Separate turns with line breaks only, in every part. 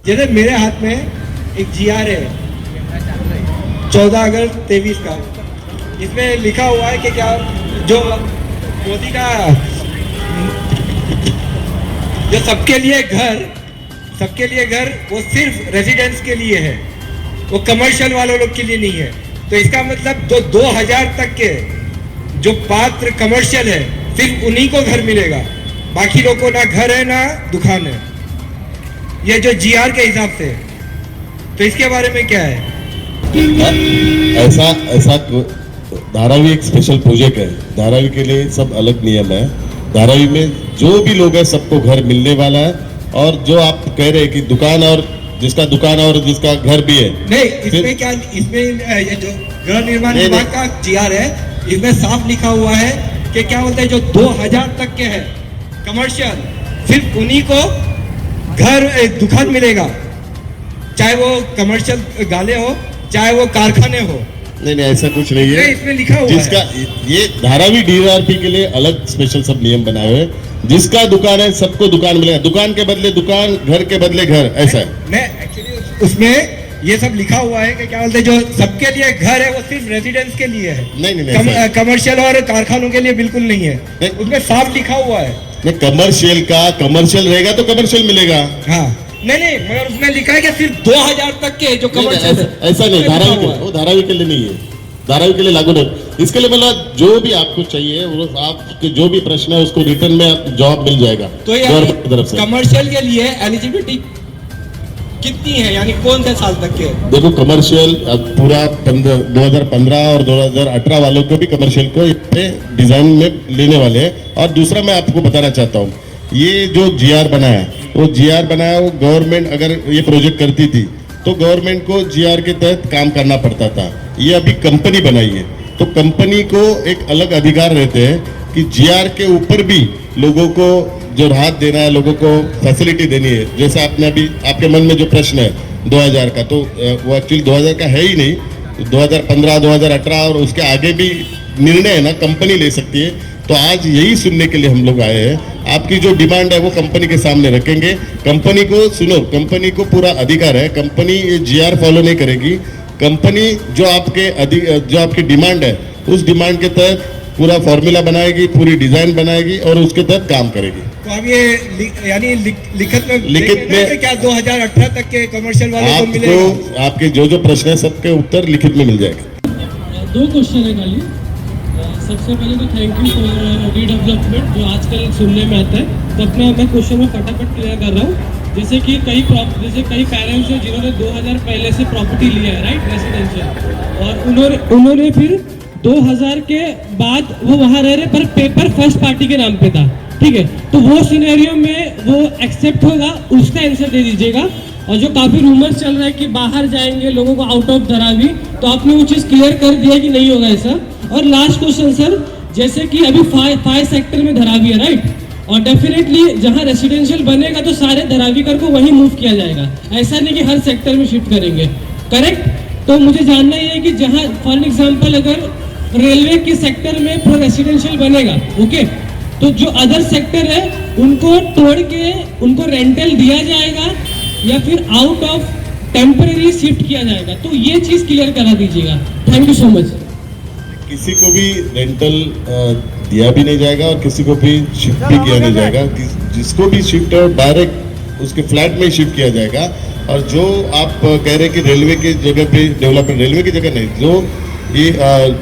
जैसे मेरे हाथ में एक GR है 14 अगस्त 23 का, इसमें लिखा हुआ है कि क्या जो मोदी का जो सबके लिए घर वो सिर्फ रेजिडेंस के लिए है, वो कमर्शियल वालों लोग के लिए नहीं है। तो इसका मतलब जो 2000 तक के जो पात्र कमर्शियल है सिर्फ उन्हीं को घर मिलेगा, बाकी लोगों को ना घर है ना दुकान है, ये जो GR के हिसाब से। तो इसके बारे में क्या है?
ऐसा धारावी एक स्पेशल प्रोजेक्ट है। धारावी के लिए सब अलग नियम है। धारावी में जो भी लोग हैं सबको घर मिलने वाला है। और जो आप कह रहे हैं कि दुकान और जिसका दुकान और जिसका घर भी है,
नहीं, इसमें क्या, इसमें ये जो गृह निर्माण विभाग का GR है इसमें साफ लिखा हुआ है कि क्या बोलते हैं जो 2000 तक के हैं कमर्शियल, सिर्फ उन्हीं को घर दुकान मिलेगा, चाहे वो कमर्शियल गाले हो चाहे वो कारखाने हो।
नहीं ऐसा कुछ नहीं है।
इसमें लिखा हुआ
जिसका
है।
ये धारावी DRP के लिए अलग स्पेशल सब नियम बनाए हुए हैं। जिसका दुकान है सबको दुकान मिलेगा, दुकान के बदले दुकान, घर के बदले घर, ऐसा है।
मैं एक्चुअली उसमें ये सब लिखा हुआ है कि क्या बोलते हैं जो सबके लिए घर है वो सिर्फ रेजिडेंस के लिए है।
नहीं
कमर्शियल और कारखानों के लिए बिल्कुल नहीं है। उसमें साफ लिखा हुआ है।
नहीं, कमर्शियल रहेगा तो कमर्शियल मिलेगा।
हाँ, नहीं मगर उसमें लिखा है कि सिर्फ 2000 तक के जो कमर्शियल है।
ऐसा नहीं, धारावी के लिए नहीं है, धारावी के लिए लागू नहीं। इसके लिए मतलब जो भी आपको चाहिए वो आपके जो भी प्रश्न है उसको रिटर्न में जवाब मिल जाएगा
तो
गवर्नमेंट की तरफ से।
कमर्शियल के लिए एलिजिबिलिटी कितनी है, यानी कौन से साल तक के?
देखो कमर्शियल पूरा 2015 और 2018 वालों को भी कमर्शियल को डिजाइन में लेने वाले हैं। और दूसरा मैं आपको बताना चाहता हूँ, ये जो GR बनाया वो गवर्नमेंट अगर ये प्रोजेक्ट करती थी तो गवर्नमेंट को GR के तहत काम करना पड़ता था। ये अभी कंपनी बनाई है तो कंपनी को एक अलग अधिकार रहते हैं कि GR के ऊपर भी लोगों को जो राहत देना है, लोगों को फैसिलिटी देनी है। जैसे आपने अभी आपके मन में जो प्रश्न है 2000 का, तो वो एक्चुअली 2000 का है ही नहीं, 2015 2018 और उसके आगे भी निर्णय है ना कंपनी ले सकती है। तो आज यही सुनने के लिए हम लोग आए हैं। आपकी जो डिमांड है वो कंपनी के सामने रखेंगे। कंपनी को सुनो, कंपनी को पूरा अधिकार है, कंपनी ये GR फॉलो नहीं करेगी। कंपनी जो आपकी डिमांड है उस डिमांड के तहत पूरा फॉर्मूला बनाएगी, पूरी डिजाइन बनाएगी और उसके तहत काम करेगी।
तो अब ये यानी लिखित में क्या 2018 तक के कमर्शियल वालों को मिलेगा?
आपके जो प्रश्न है सबके उत्तर लिखित में मिल जाएगा।
2 क्वेश्चन है खाली। सबसे पहले तो थैंक यू फॉर रीडेवलपमेंट जो आजकल सुनने में आता है। तो अपना मैं क्वेश्चन में फटाफट क्लियर कर रहा हूँ। जैसे कि कई पेरेंट्स हैं जिन्होंने 2000 पहले से प्रॉपर्टी लिया है, राइट, रेसिडेंशियल, और उन्होंने फिर 2000 के बाद वो वहाँ रह रहे पर पेपर फर्स्ट पार्टी के नाम पे था, ठीक है। तो वो सिनेरियो में वो एक्सेप्ट होगा, उसका आंसर दे दीजिएगा। और जो काफी रूमर्स चल रहा है कि बाहर जाएंगे लोगों को आउट ऑफ धारावी, तो आपने वो चीज क्लियर कर दिया कि नहीं होगा ऐसा। और लास्ट क्वेश्चन सर, जैसे कि अभी 5 सेक्टर में धारावी है, राइट, और डेफिनेटली जहां रेसिडेंशियल बनेगा तो सारे धारावीकर को वहीं मूव किया जाएगा, ऐसा नहीं कि हर सेक्टर में शिफ्ट करेंगे, करेक्ट? तो मुझे जानना ये है कि जहां फॉर एग्जांपल अगर रेलवे के सेक्टर में पूरा रेसिडेंशियल बनेगा, ओके, तो जो अदर सेक्टर है उनको तोड़ के उनको रेंटल दिया जाएगा या फिर आउट ऑफ टेम्परेरी शिफ्ट किया जाएगा? तो ये चीज क्लियर करा दीजिएगा। Thank you so much.
किसी को भी रेंटल दिया भी नहीं जाएगा और किसी को भी शिफ्ट भी किया नहीं जाएगा। जिसको भी शिफ्ट है डायरेक्ट उसके फ्लैट में ही शिफ्ट किया जाएगा। और जो आप कह रहे हैं कि रेलवे की जगह पे डेवलपमेंट, रेलवे की जगह नहीं, जो ये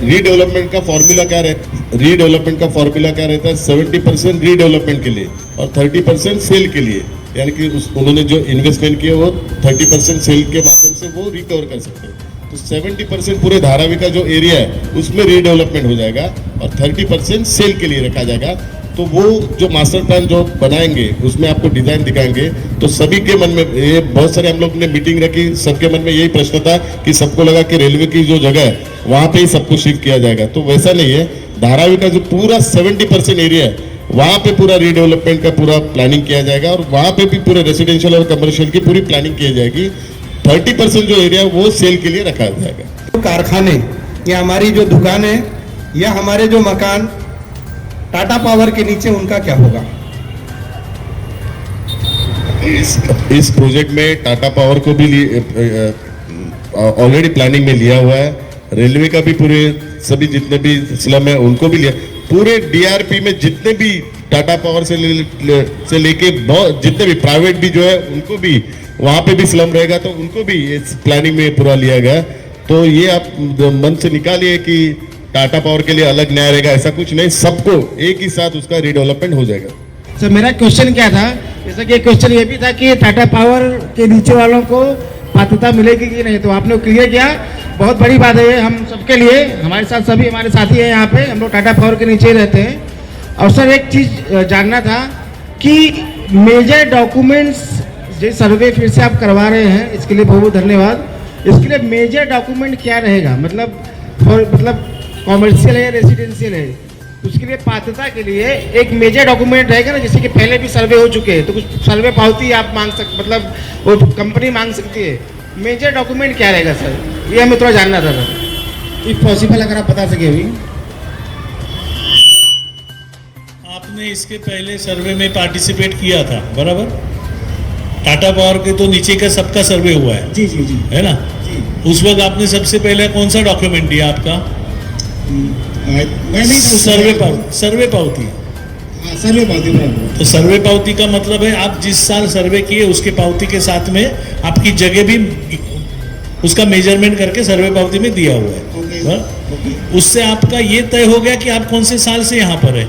रीडेवलपमेंट का फॉर्मूला क्या रहता है, रीडेवलपमेंट का फॉर्मूला क्या रहता है, 70% रीडेवलपमेंट के लिए और 30% सेल के लिए। यानी कि उन्होंने जो इन्वेस्टमेंट किया वो 30% सेल के माध्यम से वो रिकवर कर सकते हैं। तो 70% पूरे धारावी का जो एरिया है उसमें रीडेवलपमेंट हो जाएगा और 30% सेल के लिए रखा जाएगा। तो वो जो मास्टर प्लान जो बनाएंगे उसमें आपको डिजाइन दिखाएंगे। तो सभी के मन में ये बहुत सारे हम लोग ने मीटिंग रखी, सबके मन में यही प्रश्न था कि सबको लगा कि रेलवे की जो जगह है वहां पे ही सबको शिफ्ट किया जाएगा। तो वैसा नहीं है। धारावी का जो पूरा 70% एरिया है वहां पे पूरा रीडेवलपमेंट का पूरा प्लानिंग किया जाएगा और वहां पे भी पूरे रेसिडेंशियल और कमर्शियल की पूरी प्लानिंग की जाएगी। 30% जो एरिया वो सेल के लिए रखा जाएगा।
कारखाने या हमारी जो दुकान है या हमारे जो मकान टाटा पावर के नीचे, उनका क्या होगा?
इस प्रोजेक्ट में टाटा पावर को भी ऑलरेडी प्लानिंग में लिया हुआ है, रेलवे का भी पूरे सभी जितने भी स्लम है उनको भी लिया, पूरे डीआरपी में जितने भी टाटा पावर से लेके बहुत जितने भी प्राइवेट भी जो है उनको भी वहां पे भी स्लम रहेगा तो उनको भी इस प्लानिंग में पूरा लिया गया। तो ये आप मन से निकालिए कि टाटा पावर के लिए अलग न्याय रहेगा, ऐसा कुछ नहीं, सबको एक ही साथ उसका रीडेवलपमेंट हो जाएगा।
सर मेरा क्वेश्चन क्या था, जैसा कि क्वेश्चन ये भी था कि टाटा पावर के नीचे वालों को पात्रता मिलेगी कि नहीं, तो आपने क्लियर किया, बहुत बड़ी बात है ये हम सबके लिए, हमारे साथ सभी हमारे साथी हैं यहाँ पे, हम लोग टाटा पावर के नीचे रहते हैं। और सर एक चीज़ जानना था कि मेजर डॉक्यूमेंट्स जो सर्वे फिर से आप करवा रहे हैं, इसके लिए बहुत बहुत धन्यवाद। इसके लिए मेजर डॉक्यूमेंट क्या रहेगा, मतलब कॉमर्शियल है या रेसिडेंशियल है, उसके लिए पात्रता के लिए एक मेजर डॉक्यूमेंट रहेगा ना, जैसे कि पहले भी सर्वे हो चुके हैं तो कुछ सर्वे पावती आप मांग सकते, मतलब वो कंपनी मांग सकती है, मेजर डॉक्यूमेंट क्या रहेगा सर, ये हमें थोड़ा जानना था सर, इफ पॉसिबल अगर आप बता सके अभी।
आपने इसके पहले सर्वे में पार्टिसिपेट किया था बराबर, टाटा पावर के तो नीचे का सबका सर्वे हुआ है,
जी जी जी,
है ना
जी।
उस वक्त आपने सबसे पहले कौन सा डॉक्यूमेंट दिया आपका? सर्वे पावती, सर्वे पावती,
सर्वे पावती बराबर।
तो सर्वे पावती का मतलब है आप जिस साल सर्वे किए उसके पावती के साथ में आपकी जगह भी उसका मेजरमेंट करके सर्वे पावती में दिया हुआ है। उससे आपका ये तय हो गया कि आप कौन से साल से यहाँ पर है,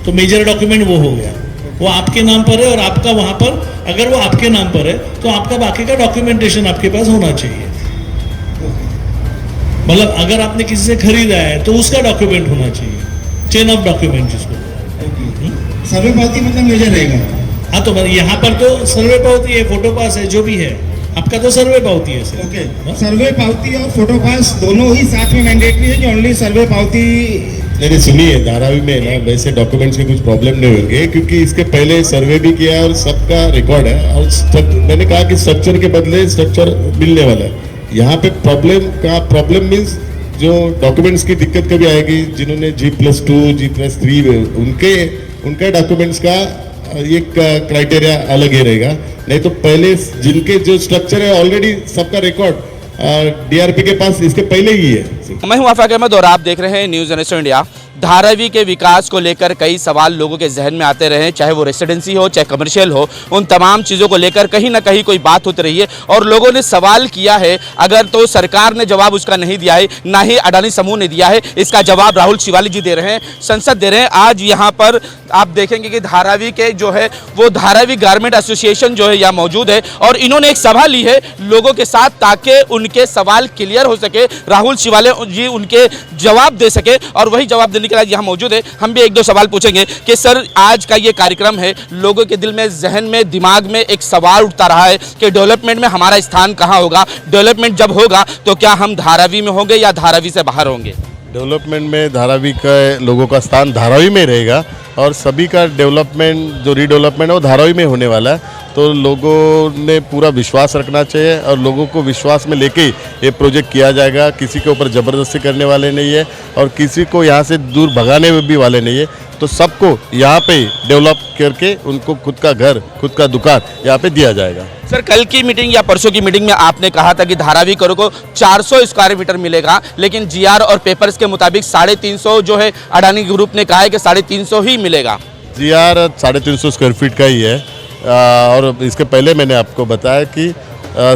तो मेजर डॉक्यूमेंट वो हो गया, वो आपके नाम पर है और आपका वहां पर, अगर वो आपके नाम पर है तो आपका बाकी का डॉक्यूमेंटेशन आपके पास होना चाहिए। मतलब अगर आपने किसी से खरीदा है तो उसका डॉक्यूमेंट होना चाहिए, चेन ऑफ डॉक्यूमेंट जिसको।
सर्वे पावती मतलब मेजर रहेगा।
हाँ तो यहाँ पर तो सर्वे पावती है, फोटो पास है, जो भी है आपका तो सर्वे पावती है सर।
ओके, सर्वे पावती और फोटो पास दोनों ही साथ में मैंडेटरी है कि ओनली सर्वे पावती?
नहीं सुनिए, धारावी में ना वैसे डॉक्यूमेंट्स के कुछ प्रॉब्लम नहीं होंगे क्योंकि इसके पहले सर्वे भी किया है और सबका रिकॉर्ड है, और मैंने कहा कि स्ट्रक्चर के बदले स्ट्रक्चर मिलने वाला है। यहाँ पे प्रॉब्लम मीन्स जो डॉक्यूमेंट्स की दिक्कत कभी आएगी, जिन्होंने G+2 G+3 उनके डॉक्यूमेंट्स का ये क्राइटेरिया अलग ही रहेगा, नहीं तो पहले जिनके जो स्ट्रक्चर है ऑलरेडी सबका रिकॉर्ड डीआरपी के पास इसके पहले ही है।
मैं हूं आफाक अहमद और आप देख रहे हैं न्यूज़ जनरेशन इंडिया। धारावी के विकास को लेकर कई सवाल लोगों के जहन में आते रहे, चाहे वो रेसिडेंसी हो चाहे कमर्शियल हो, उन तमाम चीज़ों को लेकर कहीं ना कहीं कोई बात होती रही है और लोगों ने सवाल किया है। अगर तो सरकार ने जवाब उसका नहीं दिया है, ना ही अडानी समूह ने दिया है, इसका जवाब राहुल शिवालिक जी दे रहे हैं, संसद दे रहे हैं। आज यहाँ पर आप देखेंगे कि धारावी के जो है वो धारावी गारमेंट एसोसिएशन जो है यहाँ मौजूद है और इन्होंने एक सभा ली है लोगों के साथ ताकि उनके सवाल क्लियर हो सके, राहुल शिवालिक जी उनके जवाब दे सके और वही जवाब देने के लिए यहाँ मौजूद है। हम भी एक दो सवाल पूछेंगे कि सर आज का ये कार्यक्रम है, लोगों के दिल में, जहन में, दिमाग में एक सवाल उठता रहा है कि डेवलपमेंट में हमारा स्थान कहाँ होगा, डेवलपमेंट जब होगा तो क्या हम धारावी में होंगे या धारावी से बाहर होंगे?
डेवलपमेंट में धारावी का लोगों का स्थान धारावी में रहेगा और सभी का डेवलपमेंट जो रीडेवलपमेंट है वो धारावी में होने वाला है। तो लोगों ने पूरा विश्वास रखना चाहिए और लोगों को विश्वास में लेके ही ये प्रोजेक्ट किया जाएगा। किसी के ऊपर ज़बरदस्ती करने वाले नहीं है और किसी को यहाँ से दूर भगाने भी वाले नहीं है। तो सबको यहाँ पे डेवलप करके उनको खुद का घर, खुद का दुकान यहाँ पे दिया जाएगा।
सर कल की मीटिंग या परसों की मीटिंग में आपने कहा था कि धारावी करो को 400 स्क्वायर मीटर मिलेगा, लेकिन जीआर और पेपर्स के मुताबिक 350 जो है अडानी ग्रुप ने कहा है कि 350 ही मिलेगा।
जीआर 350 स्क्वायर फीट का ही है और इसके पहले मैंने आपको बताया कि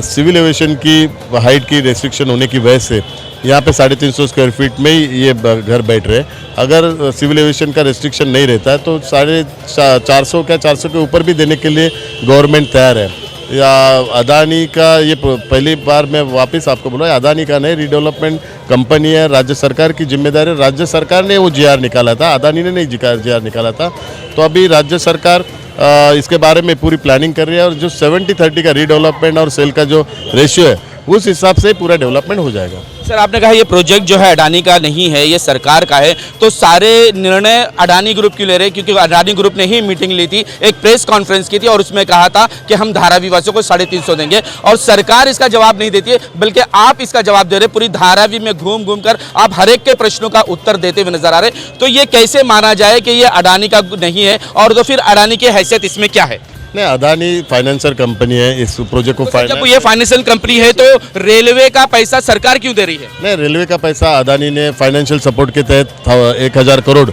सिविल एविएशन की हाइट की रेस्ट्रिक्शन होने की वजह से यहाँ पे 350 स्क्वायर फीट में ही ये घर बैठ रहे। अगर सिविल एविएशन का रेस्ट्रिक्शन नहीं रहता है तो 450 के ऊपर भी देने के लिए गवर्नमेंट तैयार है। या अदानी का ये पहली बार मैं वापस आपको बोला, अदानी का नहीं, रीडेवलपमेंट कंपनी है, राज्य सरकार की जिम्मेदारी है। राज्य सरकार ने वो जीआर निकाला था, अदानी ने नहीं जीआर निकाला था। तो अभी राज्य सरकार इसके बारे में पूरी प्लानिंग कर रही है और जो 70-30 का रीडेवलपमेंट और सेल का जो रेशियो है उस हिसाब से पूरा डेवलपमेंट हो जाएगा।
सर आपने कहा ये प्रोजेक्ट जो है अडानी का नहीं है, ये सरकार का है, तो सारे निर्णय अडानी ग्रुप क्यों ले रहे हैं? क्योंकि अडानी ग्रुप ने ही मीटिंग ली थी, एक प्रेस कॉन्फ्रेंस की थी और उसमें कहा था कि हम धारावी वासियों को 350 देंगे और सरकार इसका जवाब नहीं देती है, बल्कि आप इसका जवाब दे रहे। पूरी धारावी में घूम घूम कर आप हर एक के प्रश्नों का उत्तर देते हुए नजर आ रहे। तो ये कैसे माना जाए कि ये अडानी का नहीं है और तो फिर अडानी की हैसियत इसमें क्या है?
नहीं, अदानी फाइनेंसर कंपनी है, इस प्रोजेक्ट को
तो जब ये फाइनेंशियल कंपनी है तो रेलवे का पैसा सरकार क्यों दे रही है?
नहीं, रेलवे का पैसा अदानी ने फाइनेंशियल सपोर्ट के तहत 1000 करोड़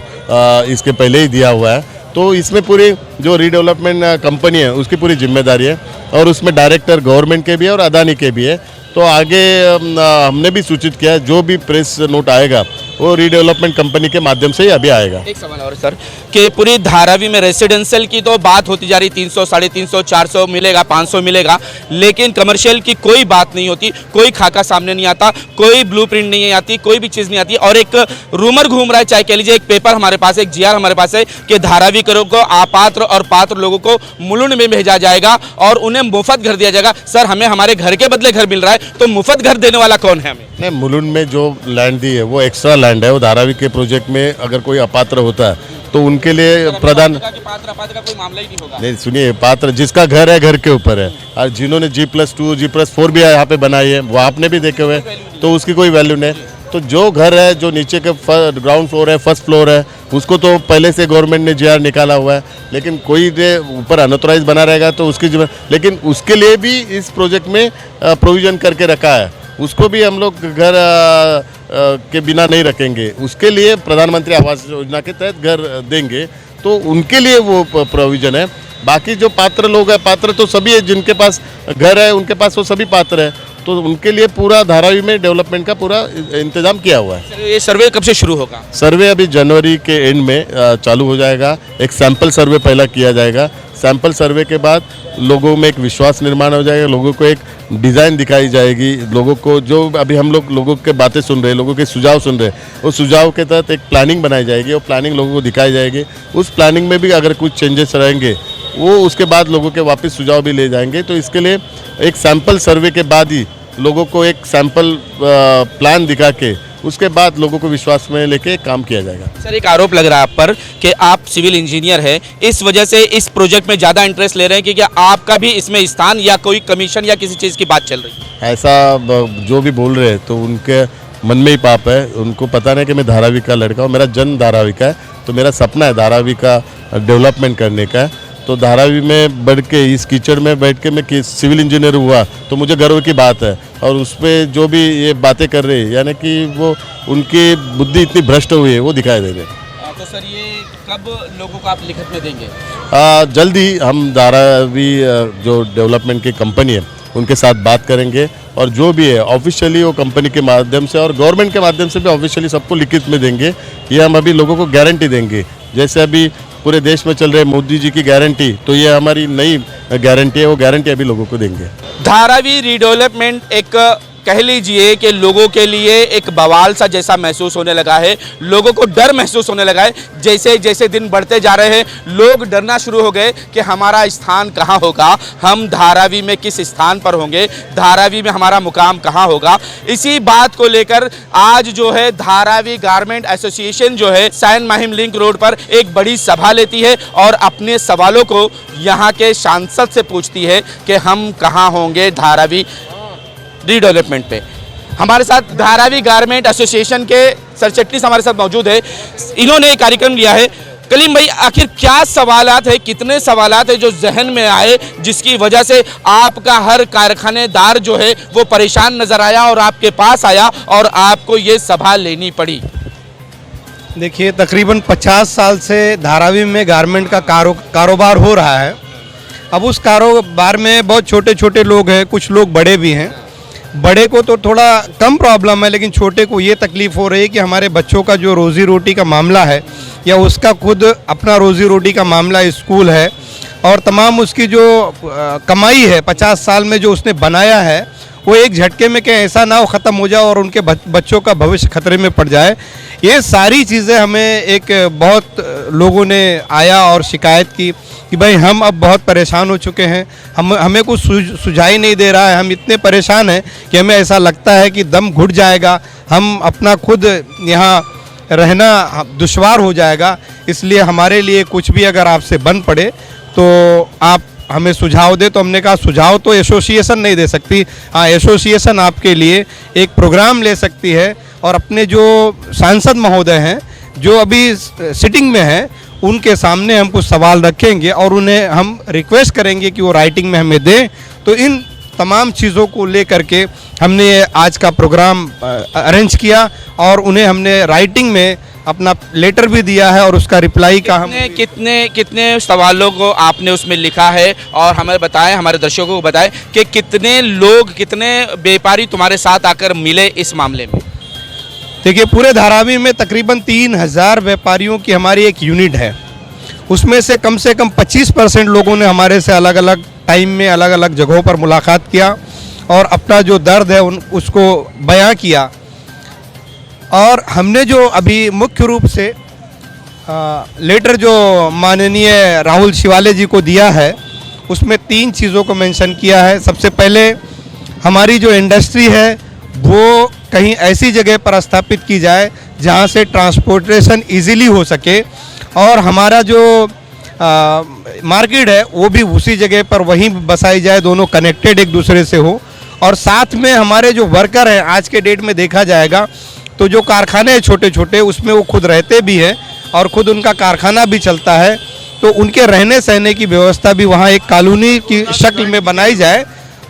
इसके पहले ही दिया हुआ है। तो इसमें पूरी जो रीडेवलपमेंट कंपनी है उसकी पूरी जिम्मेदारी है और उसमें डायरेक्टर गवर्नमेंट के भी है और अदानी के भी है। तो आगे हमने भी सूचित किया है, जो भी प्रेस नोट आएगा वो रीडेवलपमेंट कंपनी के माध्यम से ही अभी आएगा।
एक सवाल और सर कि पूरी धारावी में रेसिडेंशियल की तो बात होती जा रही, 300, 350, 400 मिलेगा, 500 मिलेगा, लेकिन कमर्शियल की कोई बात नहीं होती, कोई खाका सामने नहीं आता, कोई ब्लूप्रिंट नहीं आती, कोई भी चीज़ नहीं आती। और एक रूमर घूम रहा है, चाहे कह लीजिए एक पेपर हमारे पास है, एक GR हमारे पास है कि धारावी करों को अपात्र और पात्र लोगों को मुलुंड में भेजा जाएगा और उन्हें मुफ्त घर दिया जाएगा। सर, हमें हमारे घर के बदले घर मिल रहा है, तो मुफ्त घर देने वाला कौन है हमें?
नहीं, मुलुंड में जो लैंड दी है वो एक्स्ट्रा लैंड है। वो धारावी के प्रोजेक्ट में अगर कोई अपात्र होता है तो उनके लिए प्रदान
पात्र का कोई मामला ही नहीं होगा।
नहीं, सुनिए, पात्र जिसका घर है घर के ऊपर है, और जिन्होंने G+2 G+4 भी यहाँ पे बनाई है वो आपने भी देखे हुए, तो उसकी कोई वैल्यू नहीं। तो जो घर है, जो नीचे के ग्राउंड फ्लोर है, फर्स्ट फ्लोर है, उसको तो पहले से गवर्नमेंट ने GR निकाला हुआ है, लेकिन कोई ऊपर अनऑथराइज बना रहेगा तो उसकी लेकिन उसके लिए भी इस प्रोजेक्ट में प्रोविजन करके रखा है। उसको भी हम लोग घर के बिना नहीं रखेंगे, उसके लिए प्रधानमंत्री आवास योजना के तहत घर देंगे, तो उनके लिए वो प्रोविजन है। बाकी जो पात्र लोग हैं, पात्र तो सभी है, जिनके पास घर है उनके पास वो सभी पात्र है, तो उनके लिए पूरा धारावी में डेवलपमेंट का पूरा इंतजाम किया हुआ है।
ये सर्वे कब से शुरू होगा?
सर्वे अभी जनवरी के एंड में चालू हो जाएगा। एक सैंपल सर्वे पहला किया जाएगा। सैंपल सर्वे के बाद लोगों में एक विश्वास निर्माण हो जाएगा, लोगों को एक डिज़ाइन दिखाई जाएगी, लोगों को जो अभी हम लोगों के बातें सुन रहे हैं, लोगों के सुझाव सुन रहे हैं, उस सुझाव के तहत एक प्लानिंग बनाई जाएगी और प्लानिंग लोगों को दिखाई जाएगी। उस प्लानिंग में भी अगर कुछ चेंजेस रहेंगे वो उसके बाद लोगों के वापस सुझाव भी ले जाएंगे। तो इसके लिए एक सैंपल सर्वे के बाद ही लोगों को एक सैंपल प्लान दिखा के उसके बाद लोगों को विश्वास में लेके काम किया जाएगा।
सर, एक आरोप लग रहा है आप पर कि आप सिविल इंजीनियर हैं, इस वजह से इस प्रोजेक्ट में ज़्यादा इंटरेस्ट ले रहे हैं कि क्या आपका भी इसमें स्थान या कोई कमीशन या किसी चीज़ की बात चल रही है?
ऐसा जो भी बोल रहे हैं तो उनके मन में ही पाप है। उनको पता नहीं कि मैं धारावी का लड़का हूँ, मेरा जन्म धारावी का है, तो मेरा सपना है धारावी का डेवलपमेंट करने का। तो धारावी में बढ़ के इस कीचड़ में बैठ के मैं सिविल इंजीनियर हुआ तो मुझे गर्व की बात है। और उस पर जो भी ये बातें कर रहे हैं, यानी कि वो उनकी बुद्धि इतनी भ्रष्ट हुई है, वो दिखाई दे रहे हैं।
तो सर, ये कब लोगों को आप लिखित में देंगे?
जल्दी हम धारावी जो डेवलपमेंट की कंपनी है उनके साथ बात करेंगे और जो भी है ऑफिशियली वो कंपनी के माध्यम से और गवर्नमेंट के माध्यम से भी ऑफिशियली सबको लिखित में देंगे। ये हम अभी लोगों को गारंटी देंगे, जैसे अभी पूरे देश में चल रहे मोदी जी की गारंटी, तो ये हमारी नई गारंटी है, वो गारंटी अभी लोगों को देंगे।
धारावी रीडेवलपमेंट एक कह लीजिए कि लोगों के लिए एक बवाल सा जैसा महसूस होने लगा है, लोगों को डर महसूस होने लगा है। जैसे जैसे दिन बढ़ते जा रहे हैं लोग डरना शुरू हो गए कि हमारा स्थान कहाँ होगा, हम धारावी में किस स्थान पर होंगे, धारावी में हमारा मुकाम कहाँ होगा। इसी बात को लेकर आज जो है धारावी गारमेंट एसोसिएशन जो है सैन माहिम लिंक रोड पर एक बड़ी सभा लेती है और अपने सवालों को यहाँ के सांसद से पूछती है कि हम कहाँ होंगे धारावी रीडेवलपमेंट पे। हमारे साथ धारावी गारमेंट एसोसिएशन के सर चटनीस हमारे साथ मौजूद है, इन्होंने एक कार्यक्रम लिया है। कलीम भाई, आखिर क्या सवालात है, कितने सवालात है जो जहन में आए जिसकी वजह से आपका हर कारखानेदार जो है वो परेशान नजर आया और आपके पास आया और आपको ये सभा लेनी पड़ी?
देखिए, तकरीबन 50 साल से धारावी में गारमेंट का कारोबार हो रहा है। अब उस कारोबार में बहुत छोटे छोटे लोग हैं, कुछ लोग बड़े भी हैं। बड़े को तो थोड़ा कम प्रॉब्लम है, लेकिन छोटे को ये तकलीफ़ हो रही है कि हमारे बच्चों का जो रोज़ी रोटी का मामला है या उसका खुद अपना रोज़ी रोटी का मामला स्कूल है और तमाम उसकी जो कमाई है 50 साल में जो उसने बनाया है वो एक झटके में कहीं ऐसा ना हो ख़त्म हो जाए और उनके बच्चों का भविष्य खतरे में पड़ जाए। ये सारी चीज़ें हमें एक बहुत लोगों ने आया और शिकायत की कि भाई हम अब बहुत परेशान हो चुके हैं, हमें कुछ सुझाई नहीं दे रहा है, हम इतने परेशान हैं कि हमें ऐसा लगता है कि दम घुट जाएगा, हम अपना खुद यहाँ रहना दुश्वार हो जाएगा। इसलिए हमारे लिए कुछ भी अगर आपसे बन पड़े तो आप हमें सुझाव दे। तो हमने कहा सुझाव तो एसोसिएशन नहीं दे सकती, हाँ एसोसिएशन आपके लिए एक प्रोग्राम ले सकती है और अपने जो सांसद महोदय हैं जो अभी सिटिंग में हैं उनके सामने हम कुछ सवाल रखेंगे और उन्हें हम रिक्वेस्ट करेंगे कि वो राइटिंग में हमें दें। तो इन तमाम चीज़ों को लेकर के हमने आज का प्रोग्राम अरेंज किया और उन्हें हमने राइटिंग में अपना लेटर भी दिया है और उसका रिप्लाई का हम
कितने सवालों को आपने उसमें लिखा है और हमें बताएं, हमारे दर्शकों को बताएं कि कितने लोग, कितने व्यापारी तुम्हारे साथ आकर मिले इस मामले में।
देखिए, पूरे धारावी में तकरीबन 3000 व्यापारियों की हमारी एक यूनिट है। उसमें से कम 25% लोगों ने हमारे से अलग अलग टाइम में अलग अलग जगहों पर मुलाकात किया और अपना जो दर्द है उसको बयां किया। और हमने जो अभी मुख्य रूप से लेटर जो माननीय राहुल शिवाले जी को दिया है, उसमें 3 चीज़ों को मेंशन किया है। सबसे पहले, हमारी जो इंडस्ट्री है वो कहीं ऐसी जगह पर स्थापित की जाए जहां से ट्रांसपोर्टेशन इजीली हो सके और हमारा जो मार्केट है वो भी उसी जगह पर वहीं बसाई जाए, दोनों कनेक्टेड एक दूसरे से हो। और साथ में हमारे जो वर्कर हैं, आज के डेट में देखा जाएगा तो जो कारखाने हैं छोटे छोटे, उसमें वो खुद रहते भी हैं और खुद उनका कारखाना भी चलता है, तो उनके रहने सहने की व्यवस्था भी वहाँ एक कॉलोनी की शक्ल में बनाई जाए।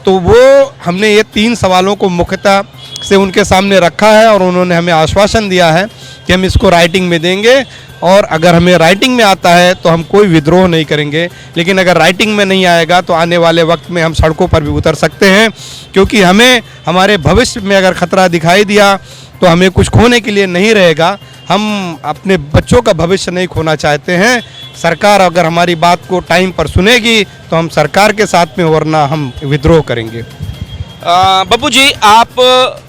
तो वो हमने ये 3 सवालों को मुख्यतः से उनके सामने रखा है और उन्होंने हमें आश्वासन दिया है कि हम इसको राइटिंग में देंगे और अगर हमें राइटिंग में आता है तो हम कोई विद्रोह नहीं करेंगे, लेकिन अगर राइटिंग में नहीं आएगा तो आने वाले वक्त में हम सड़कों पर भी उतर सकते हैं, क्योंकि हमें हमारे भविष्य में अगर खतरा दिखाई दिया तो हमें कुछ खोने के लिए नहीं रहेगा। हम अपने बच्चों का भविष्य नहीं खोना चाहते हैं। सरकार अगर हमारी बात को टाइम पर सुनेगी तो हम सरकार के साथ में, वरना हम विद्रोह करेंगे।
बब्बू जी, आप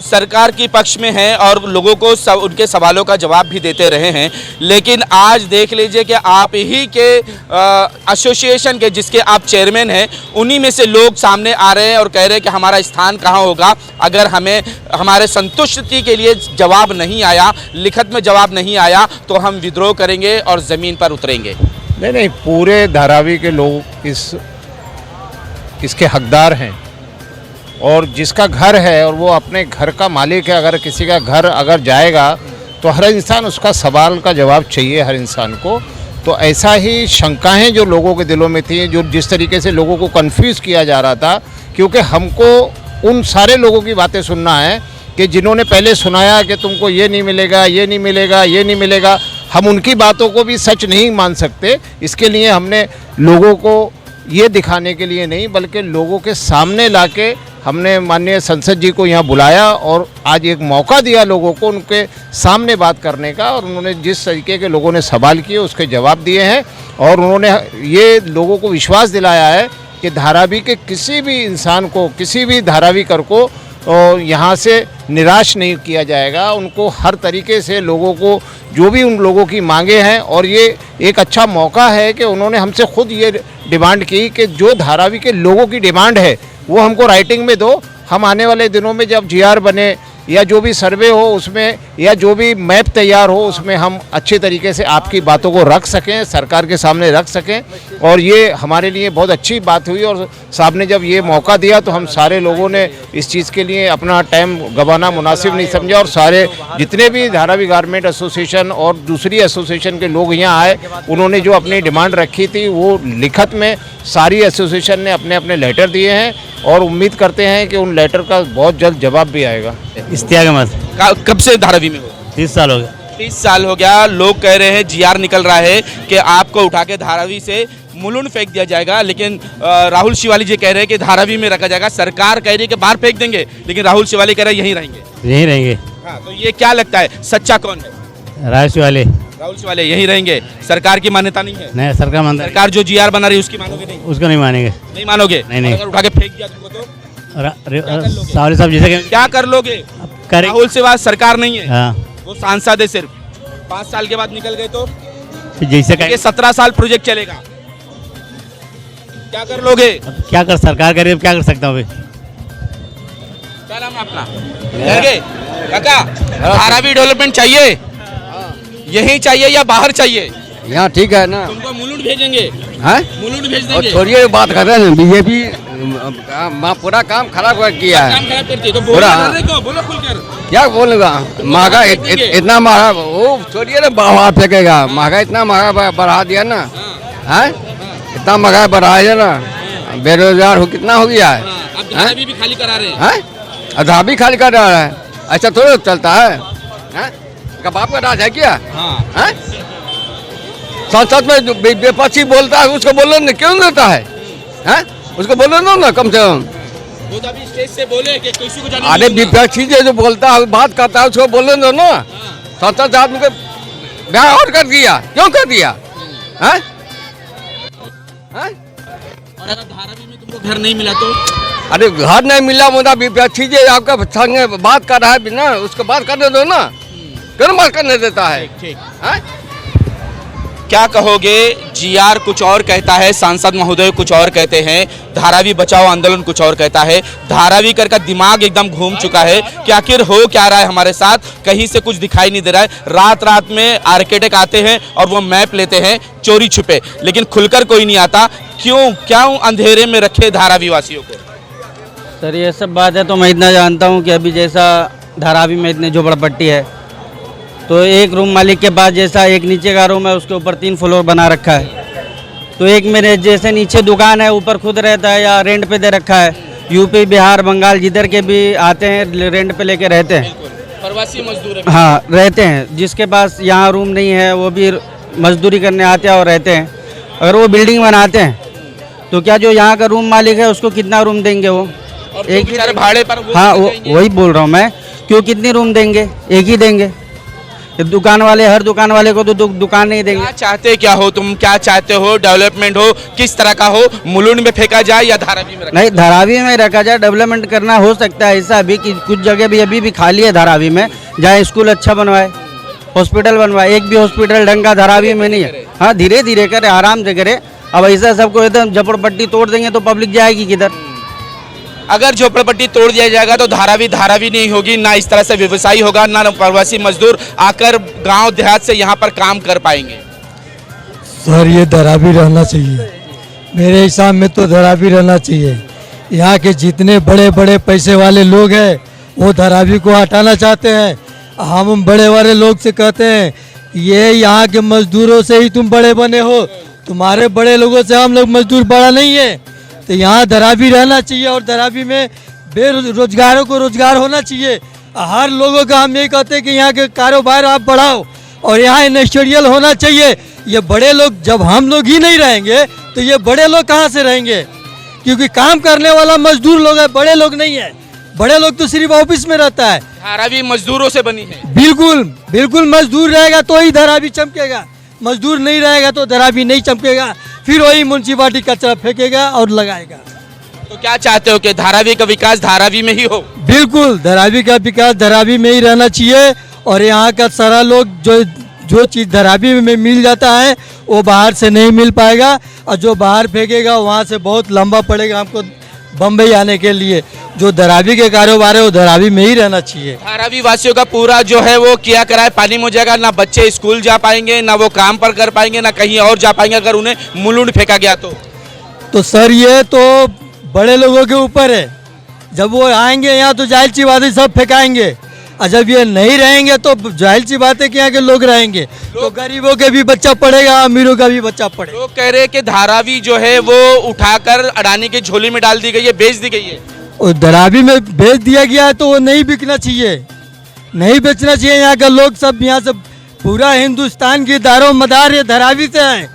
सरकार के पक्ष में हैं और लोगों को उनके सवालों का जवाब भी देते रहे हैं, लेकिन आज देख लीजिए कि आप ही के एसोसिएशन के जिसके आप चेयरमैन हैं, उन्हीं में से लोग सामने आ रहे हैं और कह रहे हैं कि हमारा स्थान कहाँ होगा अगर हमें हमारे संतुष्टि के लिए जवाब नहीं आया, लिखित में जवाब नहीं आया तो हम विद्रोह करेंगे और ज़मीन पर उतरेंगे।
नहीं, पूरे धारावी के लोग इसके हकदार हैं और जिसका घर है और वो अपने घर का मालिक है, अगर किसी का घर अगर जाएगा तो हर इंसान उसका सवाल का जवाब चाहिए हर इंसान को। तो ऐसा ही शंकाएं जो लोगों के दिलों में थी, जो जिस तरीके से लोगों को कंफ्यूज किया जा रहा था, क्योंकि हमको उन सारे लोगों की बातें सुनना है कि जिन्होंने पहले सुनाया कि तुमको ये नहीं मिलेगा, ये नहीं मिलेगा, ये नहीं मिलेगा, हम उनकी बातों को भी सच नहीं मान सकते। इसके लिए हमने लोगों को ये दिखाने के लिए नहीं, बल्कि लोगों के सामने लाके हमने माननीय संसद जी को यहाँ बुलाया और आज एक मौका दिया लोगों को उनके सामने बात करने का। और उन्होंने जिस तरीके के लोगों ने सवाल किए उसके जवाब दिए हैं और उन्होंने ये लोगों को विश्वास दिलाया है कि धारावी के किसी भी इंसान को, किसी भी धारावीकर को यहाँ से निराश नहीं किया जाएगा। उनको हर तरीके से लोगों को जो भी उन लोगों की मांगे हैं, और ये एक अच्छा मौका है कि उन्होंने हमसे खुद ये डिमांड की कि जो धारावी के लोगों की डिमांड है वो हमको राइटिंग में दो। हम आने वाले दिनों में जब जीआर बने या जो भी सर्वे हो उसमें, या जो भी मैप तैयार हो उसमें हम अच्छे तरीके से आपकी बातों को रख सकें, सरकार के सामने रख सकें। और ये हमारे लिए बहुत अच्छी बात हुई और साहब ने जब ये मौका दिया तो हम सारे लोगों ने इस चीज़ के लिए अपना टाइम गंवाना मुनासिब नहीं समझा और सारे जितने भी धारावी गारमेंट एसोसिएशन और दूसरी एसोसिएशन के लोग यहाँ आए, उन्होंने जो अपनी डिमांड रखी थी वो लिखत में सारी एसोसिएशन ने अपने अपने लेटर दिए हैं और उम्मीद करते हैं कि उन लेटर का बहुत जल्द जवाब भी आएगा।
इश्तियाक अहमद।
कब से धारावी में हो?
30 साल हो गया।
30 साल हो गया। लोग कह रहे हैं, जीआर निकल रहा है कि आपको उठा के धारावी से मुलुंड फेंक दिया जाएगा, लेकिन राहुल शिवाली जी कह रहे हैं कि धारावी में रखा जाएगा। सरकार कह रही है कि बाहर फेंक देंगे, लेकिन राहुल शिवाली कह रहे हैं यहीं रहेंगे।
यहीं रहेंगे।
हाँ, तो ये क्या लगता है, सच्चा कौन है?
राहुल शिवाली।
राहुल शिवाली यहीं रहेंगे। सरकार की मान्यता नहीं है?
नहीं,
सरकार जो जीआर बना रही है उसकी मानोगे नहीं?
उसको नहीं मानेंगे।
नहीं मानोगे?
नहीं।
अगर उठा के फेंक दिया तुमको तो
सावली साहब जैसे
क्या कर लोगे? राहुल शिवाली सरकार नहीं है।
हाँ।
वो सांसद है सिर्फ। 5 साल के बाद निकल गए तो
जैसे
ये 17 साल प्रोजेक्ट चलेगा, क्या कर लोगे?
क्या कर सरकार करे, क्या कर सकता हूँ अभी।
क्या नाम है अपना? काका, धारावी डेवलपमेंट चाहिए? यही चाहिए या बाहर चाहिए?
यहाँ ठीक है ना।
तुमको मुलुंड भेजेंगे?
हैं?
मुलुंड भेज देंगे।
थोड़ी बात कर रहे हैं, बीजेपी पूरा काम खराब कर किया है।
काम खराब करती है तो
पूरा
बोलो खुलकर।
क्या बोलूँगा, महंगा इतना महंगा, वो छोड़िए ना बढ़ा फेंकेगा, महंगा इतना महंगा बढ़ा दिया ना, है इतना महंगा बढ़ा दिया ना, बेरोजगार हो कितना हो गया है।
अब धारावी भी खाली करा रहे हैं।
आधा भी खाली कर रहा है, ऐसा थोड़ा चलता है। बाप का राज है क्या? संसद में जो विपक्षी बोलता है उसको बोलने क्यों देता है? उसको बोलो ना कम से कम।
वो तो अभी स्टेज से बोले कि किसी को जाने
अरे विपक्षी जो बोलता है बात करता है उसको बोलने दो ना। संसद आदमी को ब्याह और कर दिया, क्यों कर दिया?
और अगर धारावी में तुमको घर नहीं मिला तो?
अरे घर नहीं मिला, मुझे विपक्षी जो आपका संग बात कर रहा है बिना उसको बात करने दो ना, क्यों बात करने देता है?
क्या कहोगे? जीआर कुछ और कहता है, सांसद महोदय कुछ और कहते हैं, धारावी बचाओ आंदोलन कुछ और कहता है। धारावी कर का दिमाग एकदम घूम चुका है कि आखिर हो क्या रहा है हमारे साथ, कहीं से कुछ दिखाई नहीं दे रहा है। रात रात में आर्किटेक्ट आते हैं और वो मैप लेते हैं चोरी छुपे, लेकिन खुलकर कोई नहीं आता। क्यों अंधेरे में रखे धारावी वासियों को?
सर ये सब बात है तो मैं इतना जानता हूँ कि अभी जैसा धारावी में इतने झोपड़पट्टी है तो एक रूम मालिक के पास जैसा एक नीचे का रूम है उसके ऊपर 3 फ्लोर बना रखा है, तो एक मेरे जैसे नीचे दुकान है ऊपर खुद रहता है या रेंट पे दे रखा है। यूपी बिहार बंगाल जिधर के भी आते हैं रेंट पे लेके रहते हैं,
प्रवासी मजदूर है।
हाँ रहते हैं। जिसके पास यहाँ रूम नहीं है वो भी मजदूरी करने आते हैं और रहते हैं। अगर वो बिल्डिंग बनाते हैं तो क्या जो यहाँ का रूम मालिक है उसको कितना रूम देंगे? वो
एक ही भाड़े पर।
हाँ वही बोल रहा हूँ मैं, क्यों कितने रूम देंगे? एक ही देंगे। दुकान वाले हर दुकान वाले को तो दुकान नहीं देंगे।
क्या चाहते क्या हो तुम? क्या चाहते हो? डेवलपमेंट हो किस तरह का हो? मुलुंड में फेंका जाए या धारावी में?
नहीं धारावी में रखा जाए। डेवलपमेंट करना हो सकता है ऐसा भी कि कुछ जगह भी अभी भी खाली है धारावी में, जहाँ स्कूल अच्छा बनवाए, हॉस्पिटल बनवाए। एक भी हॉस्पिटल ढंग का धारावी में नहीं है। हाँ धीरे धीरे करे, आराम से करे। अब ऐसा सबको एकदम झपड़पट्टी तोड़ देंगे तो पब्लिक जाएगी किधर?
अगर झोपड़पट्टी तोड़ दिया जाएगा तो धारावी नहीं होगी, ना इस तरह से व्यवसायी होगा, ना प्रवासी मजदूर आकर गांव देहात से यहां पर काम कर पाएंगे।
सर ये धारावी रहना चाहिए, मेरे हिसाब में तो धारावी रहना चाहिए। यहाँ के जितने बड़े बड़े पैसे वाले लोग हैं वो धारावी को हटाना चाहते हैं। हम बड़े वाले लोग से कहते हैं ये यहाँ के मजदूरों से ही तुम बड़े बने हो, तुम्हारे बड़े लोगों से हम लोग मजदूर बड़ा नहीं है। तो यहाँ धारावी रहना चाहिए और धारावी में बेरोजगारों को रोजगार होना चाहिए। हर लोगों का हम यही कहते हैं कि यहाँ के कारोबार आप बढ़ाओ और यहाँ इंडस्ट्रियल होना चाहिए। ये बड़े लोग जब हम लोग ही नहीं रहेंगे तो ये बड़े लोग कहाँ से रहेंगे? क्योंकि काम करने वाला मजदूर लोग है, बड़े लोग नहीं है। बड़े लोग तो सिर्फ ऑफिस में रहता है।
धारावी मजदूरों से बनी है।
बिल्कुल बिल्कुल, मजदूर रहेगा तो ही धारावी चमकेगा, मजदूर नहीं रहेगा तो धारावी नहीं चमकेगा। फिर वही म्युनिसिपालिटी कचरा फेंकेगा और लगाएगा।
तो क्या चाहते हो कि धारावी का विकास धारावी में ही हो?
बिल्कुल, धारावी का विकास धारावी में ही रहना चाहिए और यहाँ का सारा लोग जो चीज़ धारावी में मिल जाता है वो बाहर से नहीं मिल पाएगा और जो बाहर फेंकेगा वहाँ से बहुत लंबा पड़ेगा हमको बम्बई आने के लिए। जो धारावी के कारोबार है वो धारावी में ही रहना चाहिए।
धारावी वासियों का पूरा जो है वो किया कराए पानी में हो जाएगा, ना बच्चे स्कूल जा पाएंगे, ना वो काम पर कर पाएंगे, ना कहीं और जा पाएंगे अगर उन्हें मुलुंड फेंका गया तो
सर ये तो बड़े लोगों के ऊपर है। जब वो आएंगे यहाँ तो जाहिर सी बात है सब फेंकाएंगे, और जब ये नहीं रहेंगे तो जाहिर सी बात है कि यहाँ के लोग रहेंगे तो गरीबों के भी बच्चा पड़ेगा, अमीरों का भी बच्चा पड़ेगा।
लोग कह रहे हैं कि धारावी जो है वो उठाकर अडानी की झोली में डाल दी गई है, बेच दी गई है।
और धारावी में बेच दिया गया है तो वो नहीं बिकना चाहिए, नहीं बेचना चाहिए। यहाँ के लोग सब यहाँ से पूरा हिंदुस्तान की दारो मदार ये धारावी से है।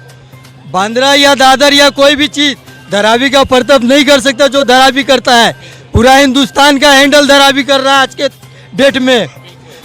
बांद्रा या दादर या कोई भी चीज़ धारावी का परतब नहीं कर सकता जो धारावी करता है। पूरा हिंदुस्तान का हैंडल धारावी कर रहा है आज के डेट में।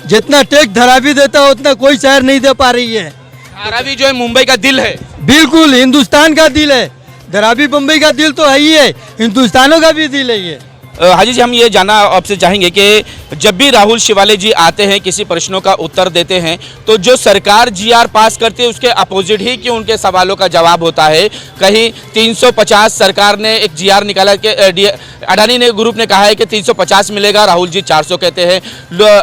जितना टैक्स धारावी देता है उतना कोई शहर नहीं दे पा रही है।
धारावी जो है मुंबई का दिल है।
बिल्कुल हिंदुस्तान का दिल है। धारावी मुंबई का दिल तो है ही है, हिंदुस्तानों का भी दिल है ये।
हाजी जी, हम ये जानना आपसे चाहेंगे कि जब भी राहुल शिवाले जी आते हैं, किसी प्रश्नों का उत्तर देते हैं, तो जो सरकार जीआर पास करती है उसके अपोजिट ही क्यों उनके सवालों का जवाब होता है? कहीं 350 सरकार ने एक जीआर निकाला कि अडानी ने ग्रुप ने कहा है कि 350 मिलेगा, राहुल जी 400 कहते हैं।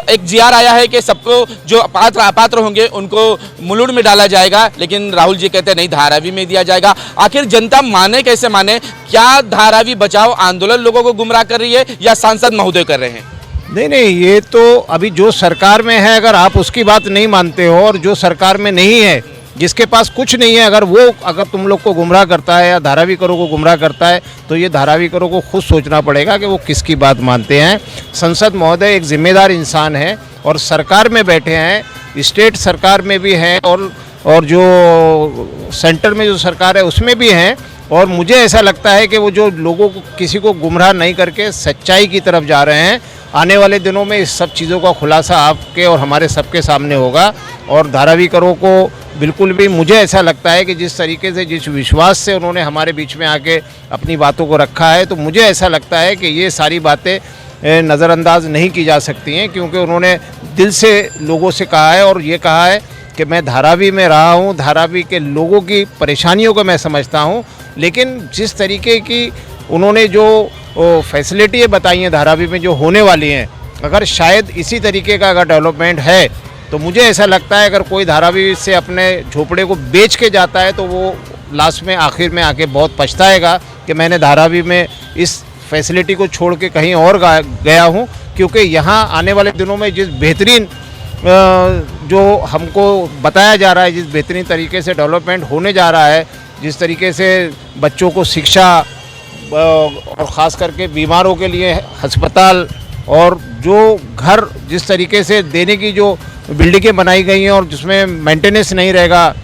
एक जीआर आया है कि सबको जो अपात्र होंगे उनको मुलुंड में डाला जाएगा, लेकिन राहुल जी कहते हैं नहीं, धारावी में दिया जाएगा। आखिर जनता माने कैसे माने? क्या धारावी बचाओ आंदोलन लोगों को गुमराह कर रही है या सांसद महोदय कर रहे हैं?
नहीं, ये तो अभी जो सरकार में है, अगर आप उसकी बात नहीं मानते हो, और जो सरकार में नहीं है, जिसके पास कुछ नहीं है, अगर तुम लोग को गुमराह करता है या धारावीकरों को गुमराह करता है, तो ये धारावीकरों को खुद सोचना पड़ेगा कि वो किसकी बात मानते हैं। संसद महोदय एक जिम्मेदार इंसान है और सरकार में बैठे हैं, स्टेट सरकार में भी हैं और जो सेंटर में जो सरकार है उसमें भी हैं। और मुझे ऐसा लगता है कि वो जो लोगों को किसी को गुमराह नहीं करके सच्चाई की तरफ जा रहे हैं। आने वाले दिनों में इस सब चीज़ों का खुलासा आपके और हमारे सबके सामने होगा। और धारावीकरों को बिल्कुल भी, मुझे ऐसा लगता है कि जिस तरीके से, जिस विश्वास से उन्होंने हमारे बीच में आके अपनी बातों को रखा है, तो मुझे ऐसा लगता है कि ये सारी बातें नज़रअंदाज नहीं की जा सकती हैं, क्योंकि उन्होंने दिल से लोगों से कहा है और ये कहा है कि मैं धारावी में रहा हूँ, धारावी के लोगों की परेशानियों को मैं समझता हूँ। लेकिन जिस तरीके की उन्होंने जो फैसिलिटी बताई हैं धारावी में जो होने वाली हैं, अगर शायद इसी तरीके का अगर डेवलपमेंट है, तो मुझे ऐसा लगता है अगर कोई धारावी से अपने झोपड़े को बेच के जाता है तो वो लास्ट में आखिर में आके बहुत पछताएगा कि मैंने धारावी में इस फैसिलिटी को छोड़ के कहीं और गया हूँ। क्योंकि यहाँ आने वाले दिनों में जिस बेहतरीन जो हमको बताया जा रहा है, जिस बेहतरीन तरीके से डेवलपमेंट होने जा रहा है, जिस तरीके से बच्चों को शिक्षा और ख़ास करके बीमारों के लिए अस्पताल, और जो घर जिस तरीके से देने की जो बिल्डिंगें बनाई गई हैं और जिसमें मेंटेनेंस नहीं रहेगा,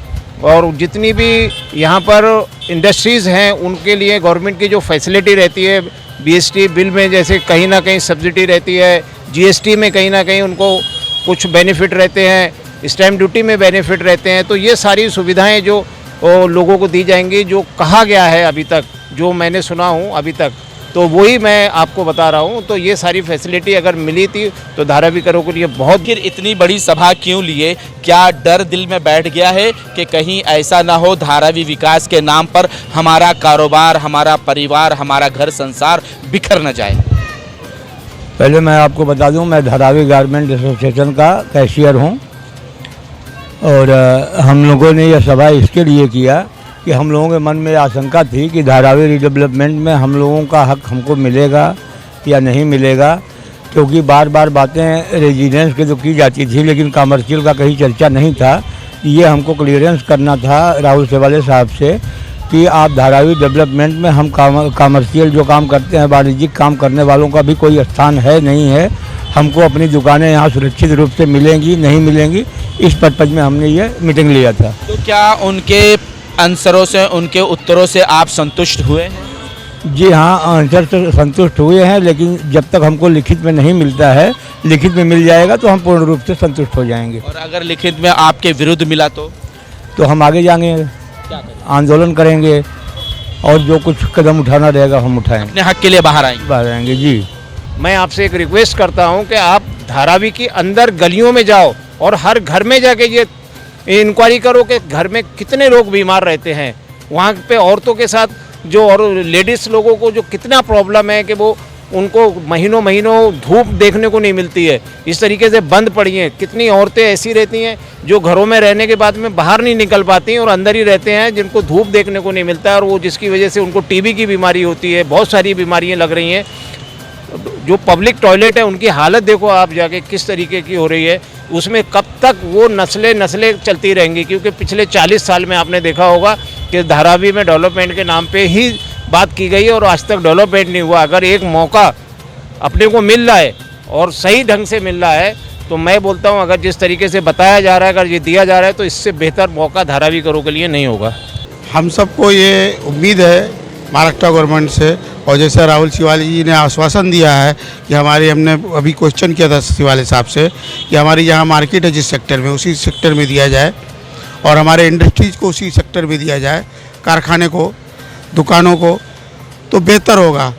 और जितनी भी यहाँ पर इंडस्ट्रीज़ हैं उनके लिए गवर्नमेंट की जो फैसिलिटी रहती है, बीएसटी बिल में जैसे कहीं ना कहीं सब्सिडी रहती है, जीएसटी में कहीं ना कहीं उनको कुछ बेनिफिट रहते हैं, स्टैम्प ड्यूटी में बेनिफिट रहते हैं, तो ये सारी सुविधाएं जो लोगों को दी जाएंगी, जो कहा गया है अभी तक, जो मैंने सुना हूँ अभी तक, तो वही मैं आपको बता रहा हूँ। तो ये सारी फैसिलिटी अगर मिली थी तो धारावीकरों के लिए बहुत।
फिर इतनी बड़ी सभा क्यों लिए? क्या डर दिल में बैठ गया है कि कहीं ऐसा ना हो धारावी विकास के नाम पर हमारा कारोबार, हमारा परिवार, हमारा घर संसार बिखर न जाए?
पहले मैं आपको बता दूं, मैं धारावी गारमेंट एसोसिएशन का कैशियर हूं और हम लोगों ने यह सभा इसके लिए किया कि हम लोगों के मन में आशंका थी कि धारावी रिडेवलपमेंट में हम लोगों का हक हमको मिलेगा या नहीं मिलेगा, क्योंकि बार बार बातें रेजिडेंस के तो की जाती थी लेकिन कमर्शियल का कहीं चर्चा नहीं था। ये हमको क्लियरेंस करना था राहुल शिवाले साहब से कि आप धारावी डेवलपमेंट में हम कमर्शियल जो काम करते हैं, वाणिज्यिक काम करने वालों का भी कोई स्थान है नहीं है, हमको अपनी दुकानें यहाँ सुरक्षित रूप से मिलेंगी नहीं मिलेंगी, इस पर्पज में हमने ये मीटिंग लिया था।
तो क्या उनके आंसरों से, उनके उत्तरों से आप संतुष्ट हुए हैं?
जी हाँ, आंसर से संतुष्ट हुए हैं, लेकिन जब तक हमको लिखित में नहीं मिलता है, लिखित में मिल जाएगा तो हम पूर्ण रूप से संतुष्ट हो जाएंगे।
और अगर लिखित में आपके विरुद्ध मिला तो
हम आगे जाएंगे, आंदोलन करेंगे और जो कुछ कदम उठाना रहेगा हम उठाएंगे,
अपने हक के लिए बाहर आएंगे।
जी,
मैं आपसे एक रिक्वेस्ट करता हूं कि आप धारावी की अंदर गलियों में जाओ और हर घर में जाके ये इंक्वायरी करो कि घर में कितने लोग बीमार रहते हैं, वहाँ पे औरतों के साथ जो और लेडीज़ लोगों को जो कितना प्रॉब्लम है कि वो उनको महीनों महीनों धूप देखने को नहीं मिलती है, इस तरीके से बंद पड़ी हैं। कितनी औरतें ऐसी रहती हैं जो घरों में रहने के बाद में बाहर नहीं निकल पाती हैं और अंदर ही रहते हैं, जिनको धूप देखने को नहीं मिलता है, और वो जिसकी वजह से उनको टीबी की बीमारी होती है, बहुत सारी बीमारियां लग रही हैं। जो पब्लिक टॉयलेट है उनकी हालत देखो आप जाके किस तरीके की हो रही है, उसमें कब तक वो नस्लें चलती रहेंगी, क्योंकि पिछले 40 साल में आपने देखा होगा कि धारावी में डेवलपमेंट के नाम पे ही बात की गई और आज तक डेवलपमेंट नहीं हुआ। अगर एक मौका अपने को मिल रहा है और सही ढंग से मिल रहा है तो मैं बोलता हूँ अगर जिस तरीके से बताया जा रहा है, अगर ये दिया जा रहा है, तो इससे बेहतर मौका धारावीकरों के लिए नहीं होगा।
हम सबको ये उम्मीद है महाराष्ट्र गवर्नमेंट से, और जैसे राहुल शिवाले जी ने आश्वासन दिया है कि हमने अभी क्वेश्चन किया था शिवाले साहब से कि हमारी यहाँ मार्केट है जिस सेक्टर में, उसी सेक्टर में दिया जाए और हमारे इंडस्ट्रीज़ को उसी सेक्टर में दिया जाए, कारखाने को, दुकानों को, तो बेहतर होगा।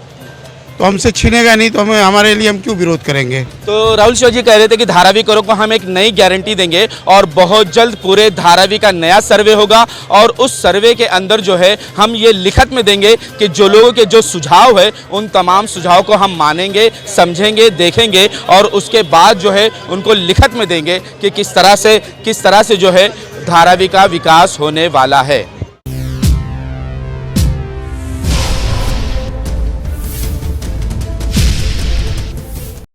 तो हमसे छीनेगा नहीं तो हमें हमारे लिए हम क्यों विरोध करेंगे।
तो राहुल शिवा जी कह रहे थे कि धारावी करों को हम एक नई गारंटी देंगे और बहुत जल्द पूरे धारावी का नया सर्वे होगा और उस सर्वे के अंदर जो है हम ये लिखत में देंगे कि जो लोगों के जो सुझाव है उन तमाम सुझाव को हम मानेंगे, समझेंगे, देखेंगे और उसके बाद जो है उनको लिखत में देंगे कि किस तरह से जो है धारावी का विकास होने वाला है।